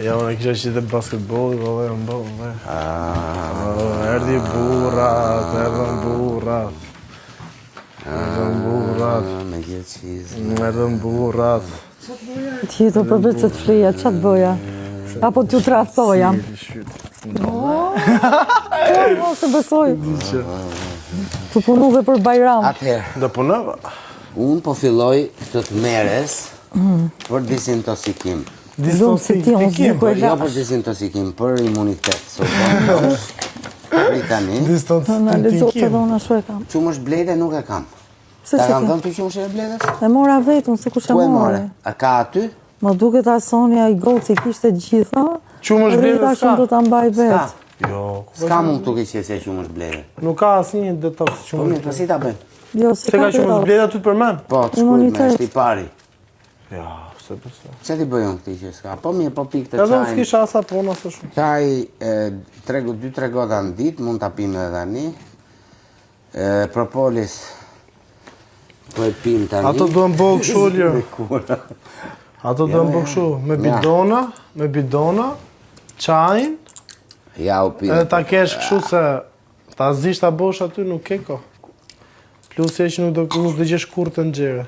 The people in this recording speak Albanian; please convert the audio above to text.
Ja, unë kisha qitë basketbolli, vëllë, më bëllë. Erdi burrat, erdhën burrat. Erdhën burrat. Me gjithë qizë. Erdhën burrat. Ti do përbet se të flija, qa të bëja? Apo t'ju tradhtoja? Po, se besoj. Të punu dhe për Bajram. Atëherë, Do punova. unë po filloj këtë të meres për disintoksikim. Lumë si ti, unë zhiko e Jo lash. për disintoksikim, për imunitet. Tani, Në lezot edhe unë ashtu e kam. qumësh blede nuk e kam. Se Ta që kam ke? dhënë të qumësh e bledës? E mora vetën, se ku që Ku e more. more? A ka aty? Më duket Sonja i goci kishte gjitha. Qumësh bledë Rita s'ka. shumë do t'a mbaj Ska. vetë. Jo, Ska mund të duke që se qumësh blede. nuk ka asnjë detox Po qumësh mirë, po si ta bëjmë? Jo, se Se ka ka qumësh të bleda ty të përmen? Po, të shkujt me, Imunitet. është i pari. Ja, se përse. Që ti bëjmë këti që s'ka? Po mirë, po pikë të Edhe unë qajnë. s'kisha asa pona së shumë. Qaj 2-3 goda në ditë, mund t'a pimë edhe tani. Propolis, po e pimë tani. Ato duhen bëhë kështu, ljo. Kura. Ato duhen bëhë kështu, me bidona, qajnë, Ja, u pimë. edhe ta kesh kështu se ta zish ta bosh aty nuk ke ko. Plus e që nuk do gjesh kur të nxjerë.